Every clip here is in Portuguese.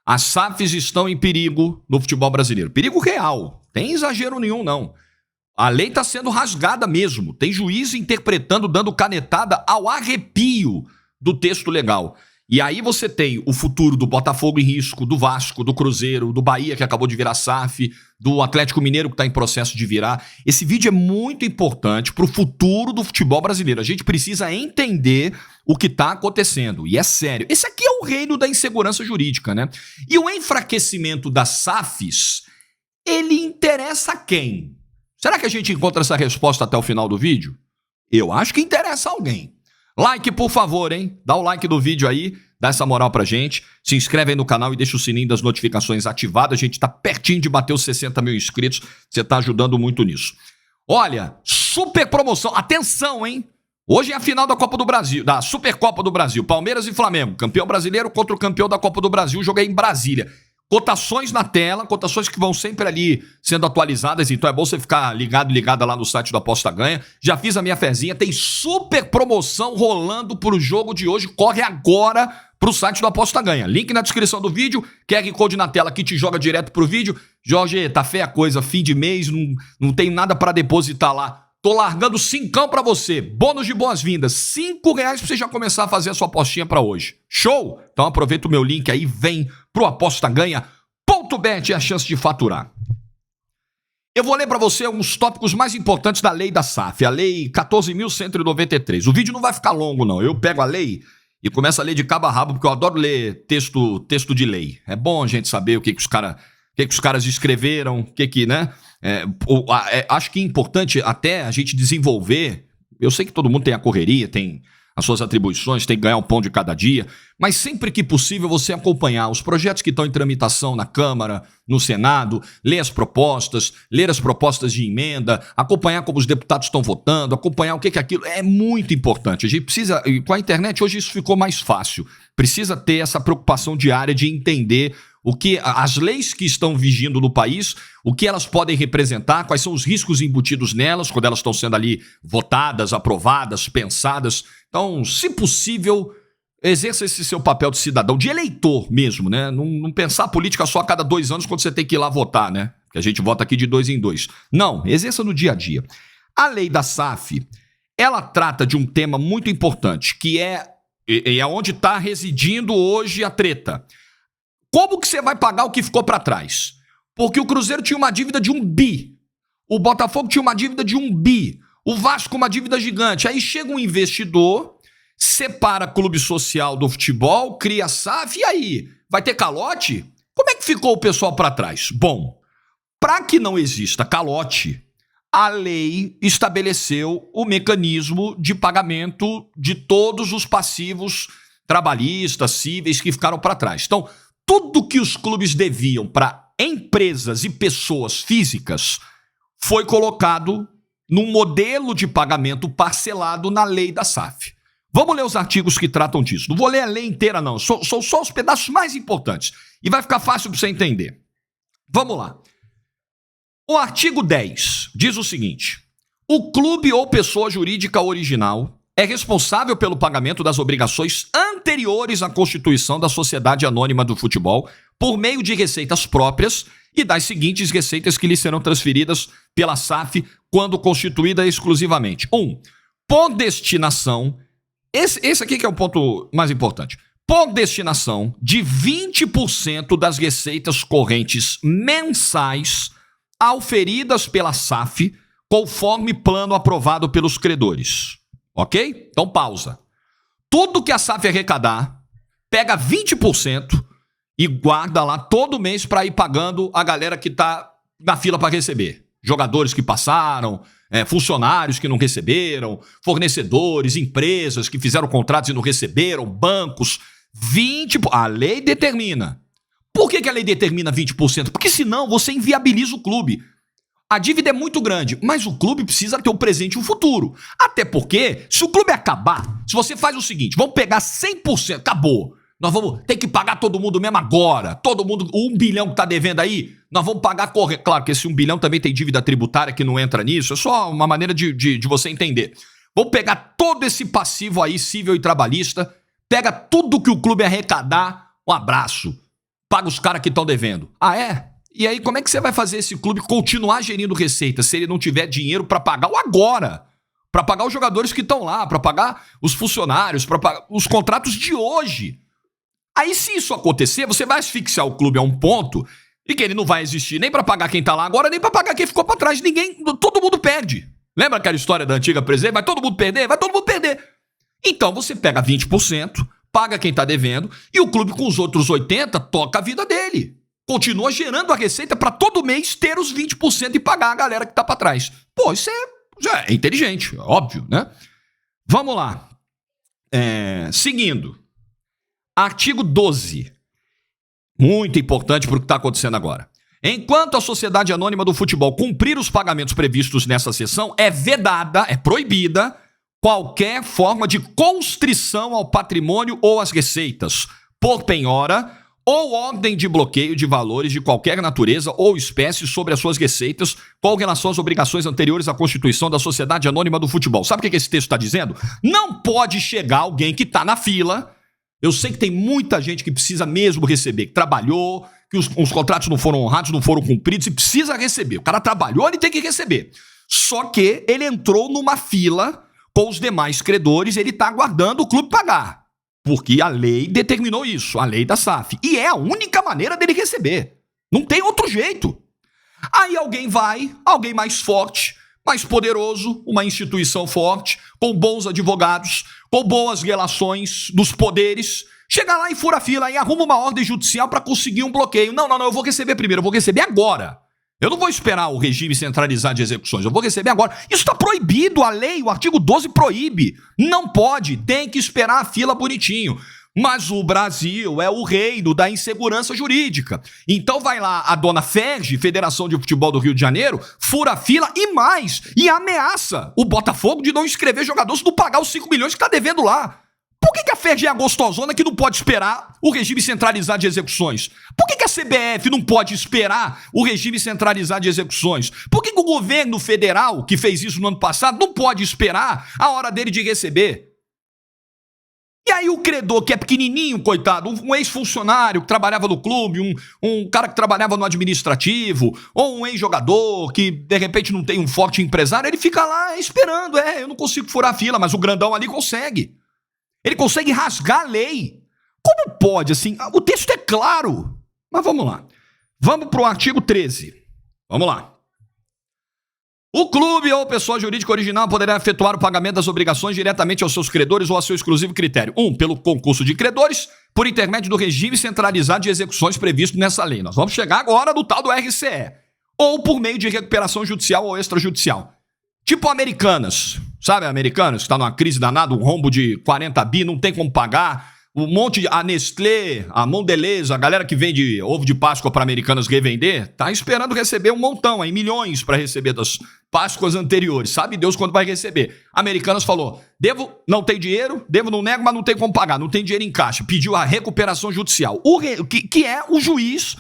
As SAFs estão em perigo no futebol brasileiro. Perigo real. Tem exagero nenhum, não. A lei está sendo rasgada mesmo. Tem juiz interpretando, dando canetada ao arrepio do texto legal. E aí você tem o futuro do Botafogo em risco, do Vasco, do Cruzeiro, do Bahia, que acabou de virar SAF, do Atlético Mineiro, que está em processo de virar. Esse vídeo é muito importante para o futuro do futebol brasileiro. A gente precisa entender o que está acontecendo. E é sério. Esse aqui é o reino da insegurança jurídica, né? E o enfraquecimento das SAFs, ele interessa a quem? Será que a gente encontra essa resposta até o final do vídeo? Eu acho que interessa a alguém. Like, por favor, hein? Dá o like do vídeo aí, dá essa moral pra gente. Se inscreve aí no canal e deixa o sininho das notificações ativado. A gente tá pertinho de bater os 60 mil inscritos. Você tá ajudando muito nisso. Olha, super promoção. Atenção, hein? Hoje é a final da Copa do Brasil, da Supercopa do Brasil. Palmeiras e Flamengo. Campeão brasileiro contra o campeão da Copa do Brasil. O jogo é em Brasília. Cotações na tela, cotações que vão sempre ali sendo atualizadas, então é bom você ficar ligado e ligada lá no site do Aposta Ganha. Já fiz a minha fezinha, tem super promoção rolando pro jogo de hoje, corre agora pro site do Aposta Ganha. Link na descrição do vídeo, QR Code na tela que te joga direto pro vídeo. Jorge, tá feia a coisa, fim de mês, não tem nada pra depositar lá. Tô largando 5 pra você, bônus de boas-vindas, R$5 pra você já começar a fazer a sua apostinha pra hoje. Show? Então aproveita o meu link aí, vem pro apostaganha.bet e a chance de faturar. Eu vou ler pra você uns tópicos mais importantes da lei da SAF, a lei 14.193. O vídeo não vai ficar longo não, eu pego a lei e começo a ler de cabo a rabo, porque eu adoro ler texto de lei. É bom a gente saber o que os caras escreveram, o que, né? Acho que é importante até a gente desenvolver. Eu sei que todo mundo tem a correria, tem as suas atribuições, tem que ganhar o pão de cada dia, mas sempre que possível você acompanhar os projetos que estão em tramitação na Câmara, no Senado, ler as propostas de emenda, acompanhar como os deputados estão votando, acompanhar o que é aquilo, é muito importante. A gente precisa, com a internet hoje isso ficou mais fácil, precisa ter essa preocupação diária de entender o que as leis que estão vigindo no país, o que elas podem representar, quais são os riscos embutidos nelas, quando elas estão sendo ali votadas, aprovadas, pensadas. Então, se possível, exerça esse seu papel de cidadão, de eleitor mesmo, né? Não pensar política só a cada 2 anos quando você tem que ir lá votar, né? Que a gente vota aqui de 2 em 2. Não, exerça no dia a dia. A lei da SAF, ela trata de um tema muito importante, que é onde está residindo hoje a treta. Como que você vai pagar o que ficou para trás? Porque o Cruzeiro tinha uma dívida de 1 bi. O Botafogo tinha uma dívida de 1 bi. O Vasco uma dívida gigante. Aí chega um investidor, separa clube social do futebol, cria SAF, e aí? Vai ter calote? Como é que ficou o pessoal para trás? Bom, para que não exista calote, a lei estabeleceu o mecanismo de pagamento de todos os passivos trabalhistas, cíveis que ficaram para trás. Então, tudo que os clubes deviam para empresas e pessoas físicas foi colocado num modelo de pagamento parcelado na lei da SAF. Vamos ler os artigos que tratam disso. Não vou ler a lei inteira, não. São só os pedaços mais importantes. E vai ficar fácil para você entender. Vamos lá. O artigo 10 diz o seguinte: o clube ou pessoa jurídica original é responsável pelo pagamento das obrigações anteriores à constituição da Sociedade Anônima do Futebol por meio de receitas próprias e das seguintes receitas que lhe serão transferidas pela SAF quando constituída exclusivamente. 1. Por destinação, esse aqui que é o ponto mais importante, por destinação de 20% das receitas correntes mensais auferidas pela SAF conforme plano aprovado pelos credores. Ok? Então pausa. Tudo que a SAF arrecadar, pega 20% e guarda lá todo mês para ir pagando a galera que está na fila para receber. Jogadores que passaram, funcionários que não receberam, fornecedores, empresas que fizeram contratos e não receberam, bancos. A lei determina. Por que a lei determina 20%? Porque senão você inviabiliza o clube. A dívida é muito grande, mas o clube precisa ter o presente e o futuro. Até porque, se o clube acabar, se você faz o seguinte, vamos pegar 100%, acabou. Nós vamos ter que pagar todo mundo mesmo agora. Todo mundo, o 1 bilhão que tá devendo aí, nós vamos pagar correndo. Claro que esse 1 bilhão também tem dívida tributária que não entra nisso, é só uma maneira de você entender. Vamos pegar todo esse passivo aí, cível e trabalhista, pega tudo que o clube arrecadar, um abraço. paga os caras que estão devendo. Ah, é? E aí, como é que você vai fazer esse clube continuar gerindo receita se ele não tiver dinheiro para pagar o agora? Para pagar os jogadores que estão lá, para pagar os funcionários, para pagar os contratos de hoje. Aí, se isso acontecer, você vai asfixiar o clube a um ponto e que ele não vai existir nem para pagar quem tá lá agora, nem para pagar quem ficou para trás. Todo mundo perde. Lembra aquela história da antiga presidente? Vai todo mundo perder? Vai todo mundo perder. Então, você pega 20%, paga quem tá devendo e o clube com os outros 80% toca a vida dele. Continua gerando a receita para todo mês ter os 20% e pagar a galera que tá para trás. Pô, isso já é inteligente, óbvio, né? Vamos lá. Seguindo. Artigo 12. Muito importante para o que está acontecendo agora. Enquanto a Sociedade Anônima do Futebol cumprir os pagamentos previstos nessa seção, é vedada, é proibida, qualquer forma de constrição ao patrimônio ou às receitas, por penhora ou ordem de bloqueio de valores de qualquer natureza ou espécie sobre as suas receitas com relação às obrigações anteriores à constituição da Sociedade Anônima do Futebol. Sabe o que esse texto está dizendo? Não pode chegar alguém que está na fila. Eu sei que tem muita gente que precisa mesmo receber, que trabalhou, que os contratos não foram honrados, não foram cumpridos e precisa receber. O cara trabalhou, ele tem que receber. Só que ele entrou numa fila com os demais credores, ele está aguardando o clube pagar. Porque a lei determinou isso, a lei da SAF. E é a única maneira dele receber. Não tem outro jeito. Aí alguém mais forte, mais poderoso, uma instituição forte, com bons advogados, com boas relações dos poderes, chega lá e fura a fila e arruma uma ordem judicial para conseguir um bloqueio. Não, eu vou receber primeiro, eu vou receber agora. Eu não vou esperar o regime centralizado de execuções, eu vou receber agora. Isso está proibido, a lei, o artigo 12 proíbe. Não pode, tem que esperar a fila bonitinho. Mas o Brasil é o reino da insegurança jurídica. Então vai lá a dona Ferge, Federação de Futebol do Rio de Janeiro, fura a fila e ameaça o Botafogo de não inscrever jogador se não pagar os 5 milhões que está devendo lá. Por que a Ferge é a gostosona que não pode esperar o regime centralizado de execuções? Por que a CBF não pode esperar o regime centralizado de execuções? Por que o governo federal, que fez isso no ano passado, não pode esperar a hora dele de receber? E aí o credor, que é pequenininho, coitado, um ex-funcionário que trabalhava no clube, um cara que trabalhava no administrativo, ou um ex-jogador que, de repente, não tem um forte empresário, ele fica lá esperando. Eu não consigo furar a fila, mas o grandão ali consegue. Ele consegue rasgar a lei. Como pode, assim? O texto é claro. Mas vamos lá. Vamos para o artigo 13. Vamos lá. O clube ou pessoa jurídica original poderá efetuar o pagamento das obrigações diretamente aos seus credores ou a seu exclusivo critério. 1. Pelo concurso de credores, por intermédio do regime centralizado de execuções previsto nessa lei. Nós vamos chegar agora no tal do RCE. Ou por meio de recuperação judicial ou extrajudicial. Tipo Americanas. Sabe Americanas? Que está numa crise danada, um rombo de 40 bi, não tem como pagar. Um monte de... A Nestlé, a Mondelez, a galera que vende ovo de Páscoa para Americanas revender, tá esperando receber um montão, aí, milhões para receber das Páscoas anteriores. Sabe Deus quando vai receber. Americanas falou, devo, não tem dinheiro, devo, não nego, mas não tem como pagar, não tem dinheiro em caixa. Pediu a recuperação judicial. Que é o juiz...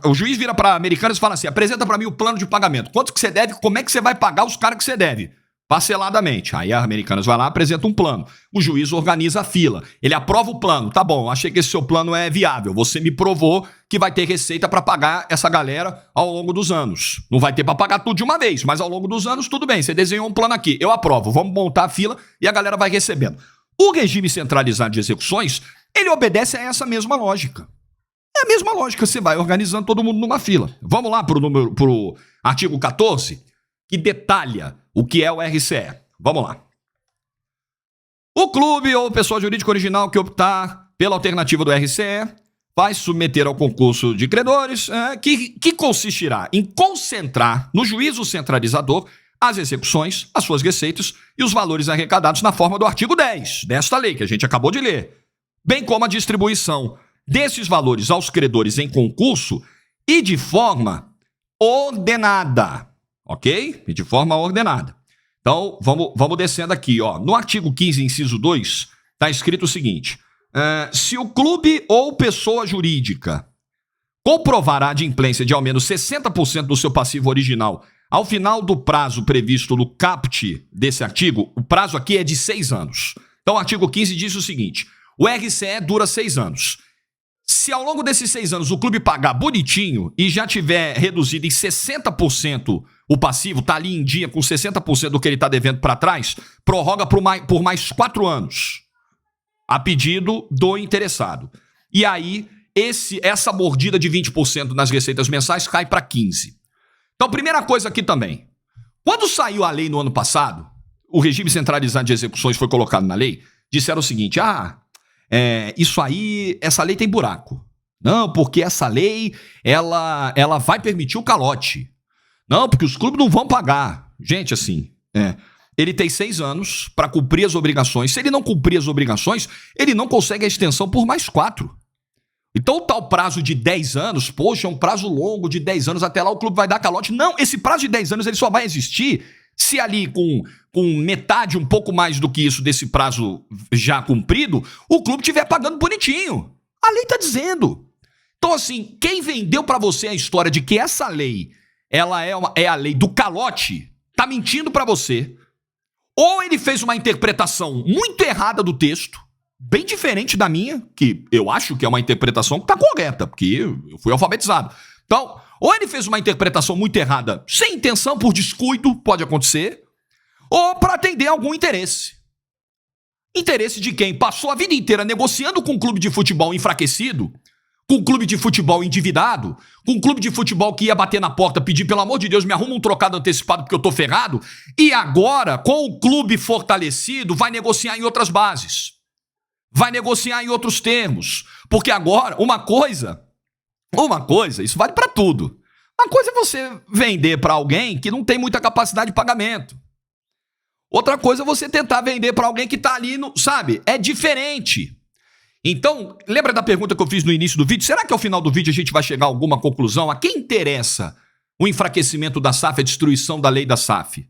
O juiz vira para Americanas e fala assim, apresenta para mim o plano de pagamento. Quanto que você deve, como é que você vai pagar os caras que você deve? Parceladamente. Aí a Americanas vai lá, apresenta um plano. O juiz organiza a fila. Ele aprova o plano. Tá bom, achei que esse seu plano é viável. Você me provou que vai ter receita para pagar essa galera ao longo dos anos. Não vai ter para pagar tudo de uma vez, mas ao longo dos anos, tudo bem. Você desenhou um plano aqui. Eu aprovo. Vamos montar a fila e a galera vai recebendo. O regime centralizado de execuções, ele obedece a essa mesma lógica. É a mesma lógica. Você vai organizando todo mundo numa fila. Vamos lá pro artigo 14, que detalha o que é o RCE. Vamos lá. O clube ou pessoa jurídica original que optar pela alternativa do RCE vai submeter ao concurso de credores, que consistirá em concentrar no juízo centralizador as execuções, as suas receitas e os valores arrecadados na forma do artigo 10 desta lei que a gente acabou de ler, bem como a distribuição desses valores aos credores em concurso e de forma ordenada. Ok? E de forma ordenada. Então, vamos descendo aqui. Ó. No artigo 15, inciso 2, está escrito o seguinte. Se o clube ou pessoa jurídica comprovar a adimplência de ao menos 60% do seu passivo original ao final do prazo previsto no caput desse artigo, o prazo aqui é de 6 anos. Então, o artigo 15 diz o seguinte. O RCE dura 6 anos. Se ao longo desses 6 anos o clube pagar bonitinho e já tiver reduzido em 60% o passivo, tá ali em dia com 60% do que ele tá devendo para trás, prorroga por mais 4 anos, a pedido do interessado. E aí, essa mordida de 20% nas receitas mensais cai para 15%. Então, primeira coisa aqui também. Quando saiu a lei no ano passado, o regime centralizado de execuções foi colocado na lei, disseram o seguinte, isso aí, essa lei tem buraco. Não, porque essa lei, ela vai permitir o calote. Não, porque os clubes não vão pagar. Gente, assim, ele tem 6 anos para cumprir as obrigações. Se ele não cumprir as obrigações, ele não consegue a extensão por mais 4. Então o tal prazo de 10 anos, poxa, é um prazo longo de 10 anos, até lá o clube vai dar calote. Não, esse prazo de 10 anos ele só vai existir se ali com metade, um pouco mais do que isso desse prazo já cumprido, o clube estiver pagando bonitinho. A lei está dizendo. Então assim, quem vendeu para você a história de que essa lei ela é a lei do calote, tá mentindo para você. Ou ele fez uma interpretação muito errada do texto, bem diferente da minha, que eu acho que é uma interpretação que tá correta, porque eu fui alfabetizado. Então, ou ele fez uma interpretação muito errada, sem intenção, por descuido, pode acontecer, ou para atender algum interesse. Interesse de quem passou a vida inteira negociando com um clube de futebol enfraquecido, com um clube de futebol endividado, com um clube de futebol que ia bater na porta, pedir, pelo amor de Deus, me arruma um trocado antecipado porque eu tô ferrado, e agora, com o clube fortalecido, vai negociar em outras bases. Vai negociar em outros termos. Porque agora, uma coisa, isso vale para tudo. Uma coisa é você vender para alguém que não tem muita capacidade de pagamento. Outra coisa é você tentar vender para alguém que tá ali, sabe? É diferente. Então, lembra da pergunta que eu fiz no início do vídeo? Será que ao final do vídeo a gente vai chegar a alguma conclusão? A quem interessa o enfraquecimento da SAF, a destruição da lei da SAF?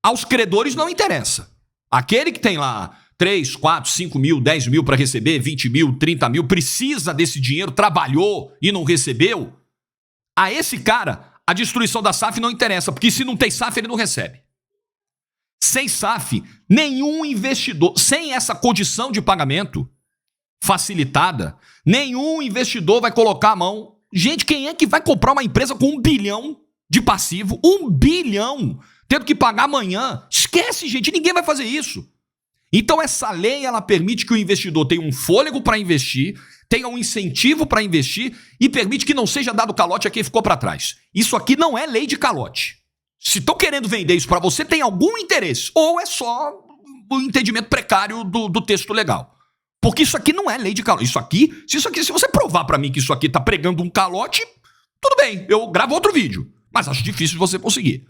Aos credores não interessa. Aquele que tem lá 3, 4, 5 mil, 10 mil para receber, 20 mil, 30 mil, precisa desse dinheiro, trabalhou e não recebeu. A esse cara, a destruição da SAF não interessa, porque se não tem SAF, ele não recebe. Sem SAF, nenhum investidor, sem essa condição de pagamento facilitada, nenhum investidor vai colocar a mão. Gente, quem é que vai comprar uma empresa com 1 bilhão de passivo? 1 bilhão! Tendo que pagar amanhã. Esquece, gente, ninguém vai fazer isso. Então essa lei, ela permite que o investidor tenha um fôlego para investir, tenha um incentivo para investir e permite que não seja dado calote a quem ficou para trás. Isso aqui não é lei de calote. Se estão querendo vender isso para você, tem algum interesse. Ou é só o entendimento precário do texto legal. Porque isso aqui não é lei de calote. Se você provar para mim que isso aqui tá pregando um calote, tudo bem, eu gravo outro vídeo. Mas acho difícil de você conseguir.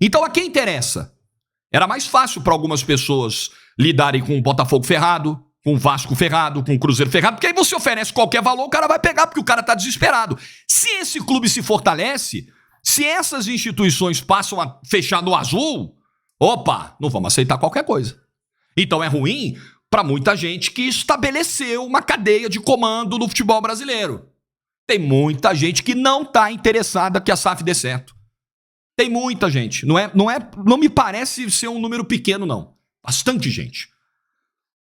Então a quem interessa? Era mais fácil para algumas pessoas lidarem com o Botafogo ferrado, com o Vasco ferrado, com o Cruzeiro ferrado, porque aí você oferece qualquer valor, o cara vai pegar, porque o cara tá desesperado. Se esse clube se fortalece, se essas instituições passam a fechar no azul, opa, não vamos aceitar qualquer coisa. Então é ruim para muita gente que estabeleceu uma cadeia de comando no futebol brasileiro. Tem muita gente que não tá interessada que a SAF dê certo. Tem muita gente. Não me parece ser um número pequeno, não. Bastante gente.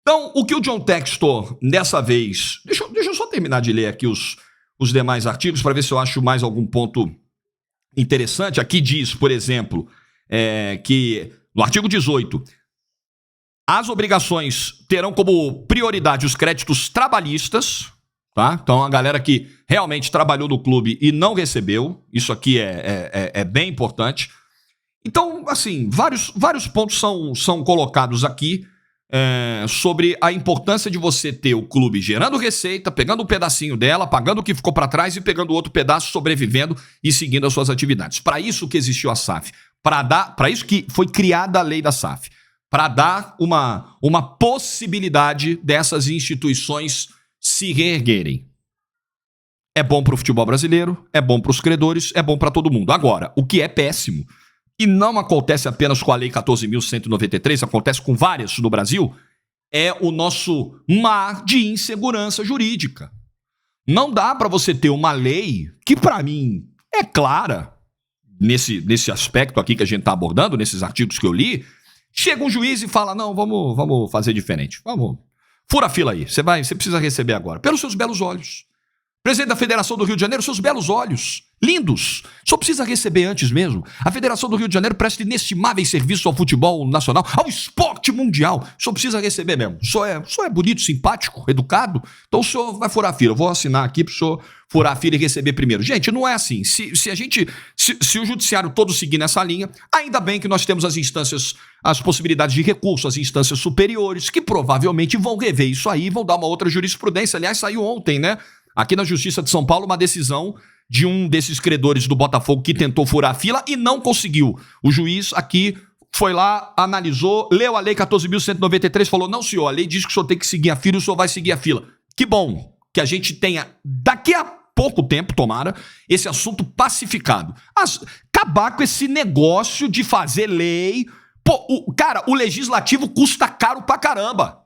Então, o que o John Textor, dessa vez... Deixa eu só terminar de ler aqui os demais artigos para ver se eu acho mais algum ponto interessante. Aqui diz, por exemplo, que no artigo 18, as obrigações terão como prioridade os créditos trabalhistas, tá? Então, a galera que realmente trabalhou no clube e não recebeu, isso aqui é bem importante. Então, assim, vários pontos são colocados aqui sobre a importância de você ter o clube gerando receita, pegando um pedacinho dela, pagando o que ficou para trás e pegando outro pedaço, sobrevivendo e seguindo as suas atividades. Para isso que existiu a SAF, para isso que foi criada a lei da SAF, para dar uma possibilidade dessas instituições se reerguerem. É bom para o futebol brasileiro, é bom para os credores, é bom para todo mundo. Agora, o que é péssimo, e não acontece apenas com a Lei 14.193, acontece com várias no Brasil, é o nosso mar de insegurança jurídica. Não dá para você ter uma lei que, para mim, é clara, nesse aspecto aqui que a gente está abordando, nesses artigos que eu li, chega um juiz e fala, não, vamos fazer diferente, Fura a fila aí, você precisa receber agora. Pelos seus belos olhos. Presidente da Federação do Rio de Janeiro, seus belos olhos, lindos, só precisa receber antes mesmo. A Federação do Rio de Janeiro presta inestimáveis serviços ao futebol nacional, ao esporte mundial, só precisa receber mesmo. Só é bonito, simpático, educado, então o senhor vai furar a fila. Eu vou assinar aqui para o senhor furar a fila e receber primeiro. Gente, não é assim. Se o judiciário todo seguir nessa linha, ainda bem que nós temos as instâncias, as possibilidades de recurso, as instâncias superiores, que provavelmente vão rever isso aí, vão dar uma outra jurisprudência. Aliás, saiu ontem, né? Aqui na Justiça de São Paulo, uma decisão de um desses credores do Botafogo que tentou furar a fila e não conseguiu. O juiz aqui foi lá, analisou, leu a Lei 14.193, falou, não, senhor, a lei diz que o senhor tem que seguir a fila e o senhor vai seguir a fila. Que bom que a gente tenha, daqui a pouco tempo, tomara, esse assunto pacificado. Acabar com esse negócio de fazer lei. Pô, cara, o legislativo custa caro pra caramba.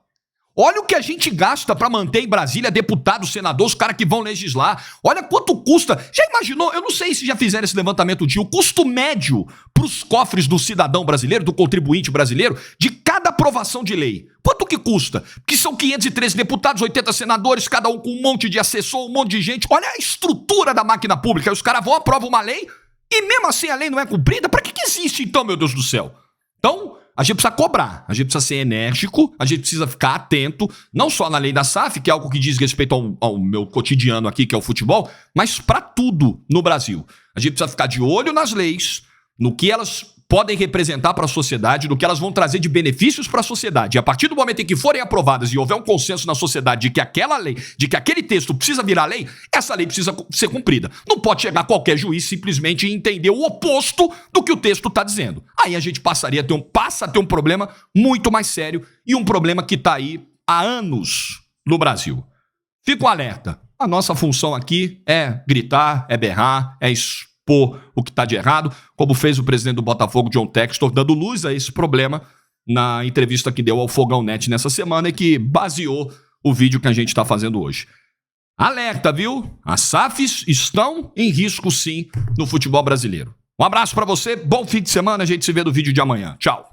Olha o que a gente gasta para manter em Brasília deputados, senadores, os caras que vão legislar. Olha quanto custa. Já imaginou? Eu não sei se já fizeram esse levantamento de o custo médio para os cofres do cidadão brasileiro, do contribuinte brasileiro, de cada aprovação de lei. Quanto que custa? Que são 513 deputados, 80 senadores, cada um com um monte de assessor, um monte de gente. Olha a estrutura da máquina pública. Os caras vão, aprovam uma lei e mesmo assim a lei não é cumprida. Para que existe então, meu Deus do céu? Então, a gente precisa cobrar, a gente precisa ser enérgico, a gente precisa ficar atento, não só na lei da SAF, que é algo que diz respeito ao meu cotidiano aqui, que é o futebol, mas para tudo no Brasil. A gente precisa ficar de olho nas leis, no que elas podem representar para a sociedade, no que elas vão trazer de benefícios para a sociedade. E a partir do momento em que forem aprovadas e houver um consenso na sociedade de que aquela lei, de que aquele texto precisa virar lei, essa lei precisa ser cumprida. Não pode chegar qualquer juiz simplesmente e entender o oposto do que o texto está dizendo. Aí a gente passa a ter um problema muito mais sério e um problema que está aí há anos no Brasil. Fico alerta. A nossa função aqui é gritar, é berrar, é expor o que está de errado, como fez o presidente do Botafogo, John Textor, dando luz a esse problema na entrevista que deu ao Fogão Net nessa semana e que baseou o vídeo que a gente está fazendo hoje. Alerta, viu? As SAFs estão em risco, sim, no futebol brasileiro. Um abraço para você, bom fim de semana, a gente se vê no vídeo de amanhã. Tchau.